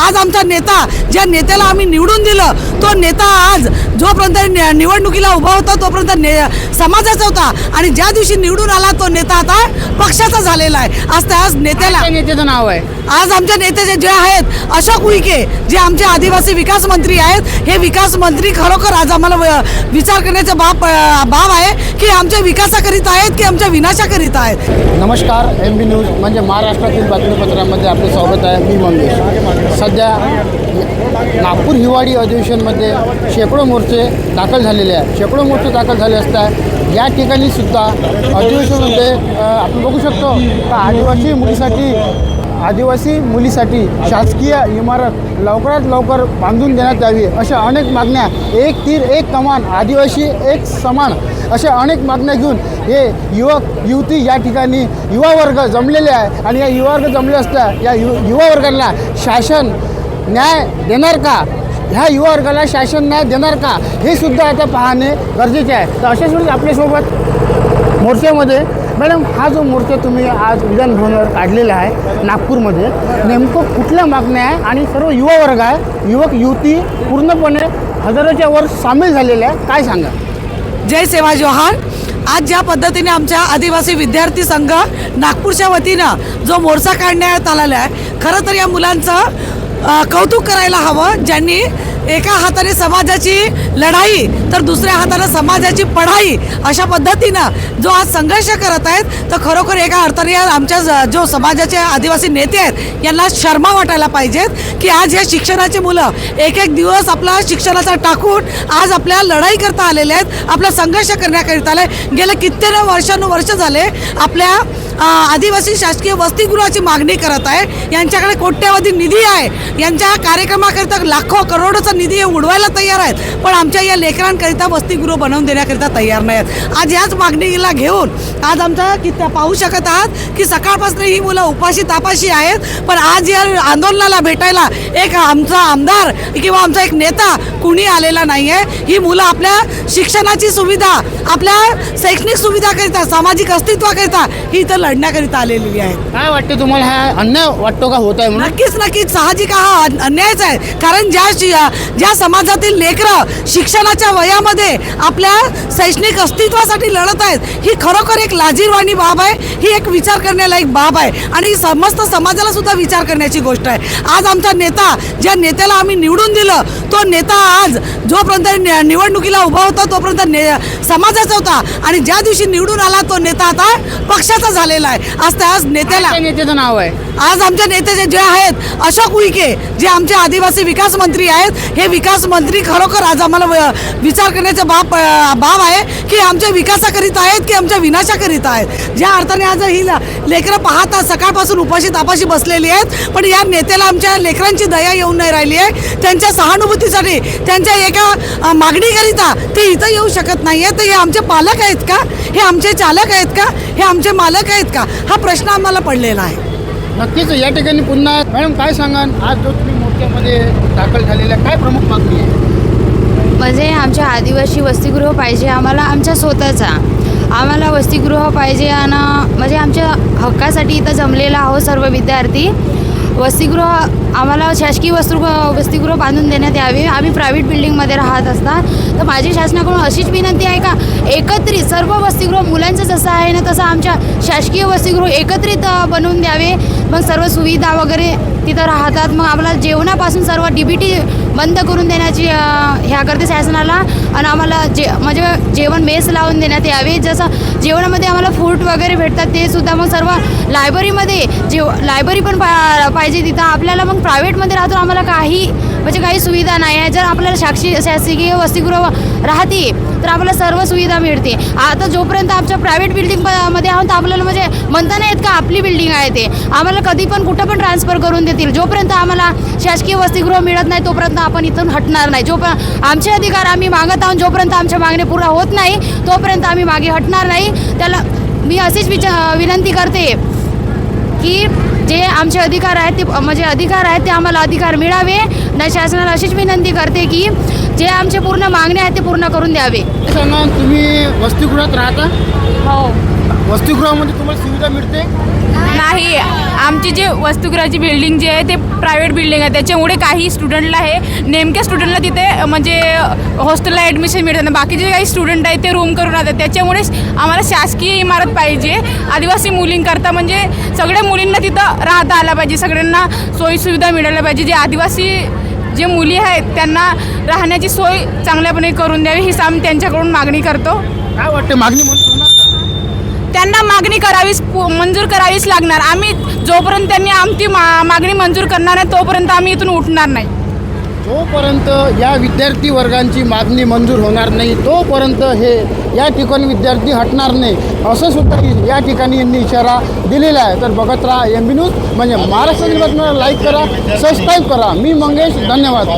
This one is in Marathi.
आज आमचा नेता, ज्या नेत्याला आम्ही निवडून दिलं, तो नेता आज जोपर्यंत निवडणुकीला उभा होता तोपर्यंत समाजाचा होता आणि ज्या दिवशी निवडून आला तो नेता आता पक्षाचा झालेला आहे. आज नेत्याला नेत्याचं नाव आहे आज आमच्या नेते जे आहेत अशोक उईके, जे आमचे आदिवासी विकास मंत्री आहेत, हे विकास मंत्री खरोखर आज आम्हाला विचार करण्याचा बाब आहे की आमच्या विकासाकरिता आहेत की आमच्या विनाशाकरिता आहेत. नमस्कार, MB न्यूज म्हणजे महाराष्ट्रातील बातमीपत्रामध्ये आपले स्वागत आहे. मी मंगेश. सध्या नागपूर हिवाळी अधिवेशनमध्ये शेकडो मोर्चे दाखल झालेले आहेत. शेकडो मोर्चे दाखल झाले असता या ठिकाणी सुद्धा अधिवेशनामध्ये आपण बघू शकतो का आदिवासी मुलीसाठी शासकीय इमारत लवकरात लवकर बांधून देण्यात यावी अशा अनेक मागण्या, एक तीर एक कमान, आदिवासी एक समान अशा अनेक मागण्या घेऊन हे युवक युवती या ठिकाणी युवा वर्ग जमलेले आहे. आणि या युवा वर्ग जमले असता या युवा वर्गाला शासन न्याय देणार का, ह्या युवा वर्गाला शासन न्याय देणार का, हे सुद्धा आता पाहणे गरजेचे आहे. तर अशाच वेळी आपल्यासोबत मोर्चामध्ये मॅडम, हा जो मोर्चा तुम्ही आज विधान भवनावर काढलेला आहे नागपूरमध्ये, नेमकं कुठल्या मागण्या आहे आणि सर्व युवा वर्ग आहे, युवक युवती पूर्णपणे हजारोच्या वर सामील झालेले आहे, काय सांगा? जय सेवा जोहार. आज ज्या पद्धतीने आमच्या आदिवासी विद्यार्थी संघ नागपूरच्या वतीनं जो मोर्चा काढण्यात आलेला आहे, खरं तर या मुलांचं कौतुक करायला हवं, ज्यांनी एका हाताने समाजाची लढाई तर दुसऱ्या हाताने समाजाची पढाई अशा पद्धतीनं जो आज संघर्ष करत आहेत, तर खरोखर एका अर्थाने आमच्या जो समाजाचे आदिवासी नेते आहेत यांना शर्मा वाटायला पाहिजेत की आज या शिक्षणाची मुलं एक एक दिवस आपला शिक्षणाचा टाकून आज आपल्या लढाई करता आलेले आहेत, आपला संघर्ष करण्याकरिता आले. गेले कित्येक वर्षानुवर्ष झाले आपल्या आदिवासी शासकीय वसतिगृहाची मागणी करत आहे. यांच्याकडे कोट्यवधी निधी आहे, यांच्या कार्यक्रमाकरिता लाखो करोडोचा निधी उडवायला तयार आहेत, पण आमच्या या लेकरांकरिता वसतिगृह बनवून देण्याकरिता तयार नाही आहेत. आज याच मागणीला घेऊन आज आमचा पाहू शकत आहात की सकाळपासून ही मुलं उपाशी तापाशी आहेत, पण आज या आंदोलनाला भेटायला एक आमचा आमदार किंवा आमचा एक नेता कुणी आलेला नाही आहे. ही मुलं आपल्या शिक्षणाची सुविधा, आपल्या शैक्षणिक सुविधाकरिता, सामाजिक अस्तित्वाकरिता ही इथं लढण्याकरिता आलेली आहेत. काय वाटते तुम्हाला, हा अन्याय वाटतो का होत आहे म्हणून? नक्कीच साहजिक हा अन्यायच आहे. कारण ज्या समाजातील लेकरं शिक्षणाच्या वयामध्ये आपल्या शैक्षणिक अस्तित्वासाठी लढत आहेत, ही खरोखर एक लाजीरवाणी बाब आहे, ही एक विचार करण्यालायक बाब आहे आणि समस्त समाजाला सुद्धा विचार करण्याची गोष्ट आहे. आज आमचा नेता, ज्या नेत्याला आम्ही निवडून दिलं, तो नेता आज जोपर्यंत निवडणुकीला उभा होता तोपर्यंत समाजाचा होता आणि ज्या दिवशी निवडून आला तो नेता आता पक्षाचा झालेला आहे. आज नेत्याला नेत्याचं नाव आहे आज आमच्या नेते जे आहेत अशोक उईके, जे आमचे आदिवासी विकास मंत्री आहेत, हे विकास मंत्री खरोखर आज आम्हाला विचार करण्याचा बाब आहे की आमच्या विकासाकरिता आहेत की आमच्या विनाशाकरिता आहेत. ज्या अर्थाने आज ही लेकरं पाहता सकाळपासून उपाशी तापाशी बसलेली आहेत, पण या नेत्याला आमच्या लेकरांची दया येऊन नाही राहिली आहे. त्यांच्या सहानुभूतीसाठी, त्यांच्या एका मागणीकरिता ते इथं येऊ शकत नाही आहे. तर हे आमचे पालक आहेत का, हे आमचे चालक आहेत का, हे आमचे मालक आहेत का, हा प्रश्न आम्हाला पडलेला आहे. नक्कीच या ठिकाणी पुन्हा मॅडम काय सांगाल, आज जो तुम्ही मोर्चामध्ये दाखल झालेला काय प्रमुख मागणी आहे? म्हणजे आमच्या आदिवासी वसतिगृह पाहिजे आम्हाला, आमच्या स्वतःचा आम्हाला वसतिगृह पाहिजे. आणि म्हणजे आमच्या हक्कासाठी इथं जमलेला आहोत सर्व विद्यार्थी. वसतिगृह आम्हाला शासकीय वसतिगृह बांधून देण्यात यावे. आम्ही प्रायव्हेट बिल्डिंगमध्ये राहत असतात, तर माझी शासनाकडून अशीच विनंती आहे का एकत्रित सर्व वसतिगृह मुलांचं जसं आहे ना तसं आमच्या शासकीय वसतिगृह एकत्रित बनवून द्यावे. मग सर्व सुविधा वगैरे तिथं राहतात. मग आम्हाला जेवणापासून सर्व DBT बंद करून देण्याची ह्या करते शासनाला. आणि आम्हाला म्हणजे जेवण मेस लावून देण्यात यावे. जसं जेवणामध्ये आम्हाला फ्रूट वगैरे भेटतात ते सुद्धा. मग सर्व लायब्ररीमध्ये लायब्ररी पण पाहिजे तिथं आपल्याला. मग प्रायव्हेटमध्ये राहतो आम्हाला काही सुविधा नाही आहे. जर आपल्याला शासकीय वसतिगृह राहते तर आपल्याला सर्व सुविधा मिळते. आता जोपर्यंत आमच्या प्रायव्हेट बिल्डिंगमध्ये आहोत आपल्याला म्हणजे म्हणता नाही येत का आपली बिल्डिंग आहे ते. आम्हाला कधी पण कुठं पण ट्रान्सफर करून देतील. जोपर्यंत आम्हाला शासकीय वसतिगृह मिळत नाही तोपर्यंत आपण इथून हटणार नाही. जोपर्यंत आमचे अधिकार आम्ही मागत आहोत, जोपर्यंत आमच्या मागण्या पुरा होत नाही तोपर्यंत आम्ही मागे हटणार नाही. त्याला मी अशीच विनंती करते की जे आमचे अधिकार आहेत ते आम्हाला अधिकार मिळावे. नाही शासनाला अशीच विनंती करते की जे आमचे पूर्ण मागणे आहेत ते पूर्ण करून द्यावे. सांगा, तुम्ही वसतिगृहात राहता? हो. वसतिगृहामध्ये तुम्हाला सुविधा मिळते? नाही, आमची जे वसतिगृहाची बिल्डिंग जी आहे ते प्रायव्हेट बिल्डिंग आहे, त्याच्यामुळे काही स्टुडंटला नेमक्या स्टुडंटला तिथे म्हणजे हॉस्टेलला ॲडमिशन मिळतं, बाकीचे काही स्टुडंट आहेत ते रूम करून राहतात. त्याच्यामुळे आम्हाला शासकीय इमारत पाहिजे आदिवासी मुलींकरता, म्हणजे सगळ्या मुलींना तिथं राहता आलं पाहिजे, सगळ्यांना सोयीसुविधा मिळाल्या पाहिजे. जे आदिवासी जे मुली आहेत त्यांना राहण्याची सोय चांगल्यापणे करून द्यावी ही आम्ही त्यांच्याकडून मागणी करतो. काय वाटते, मागणी मंजूर होणार का? त्यांना मागणी मंजूर करावीच लागणार. आम्ही जोपर्यंत त्यांनी आमची मागणी मंजूर करणार नाही तोपर्यंत आम्ही इथून उठणार नाही. जोपर्यंत या विद्यार्थी वर्गांची मागणी मंजूर होणार नाही तोपर्यंत हे या ठिकाणी विद्यार्थी हटणार नाही, असं सुद्धा या ठिकाणी यांनी इशारा दिलेला आहे. तर बघत राहा MB न्यूज, म्हणजे महाराष्ट्रातील बातम्या लाईक करा, सबस्क्राईब करा. मी मंगेश, धन्यवाद.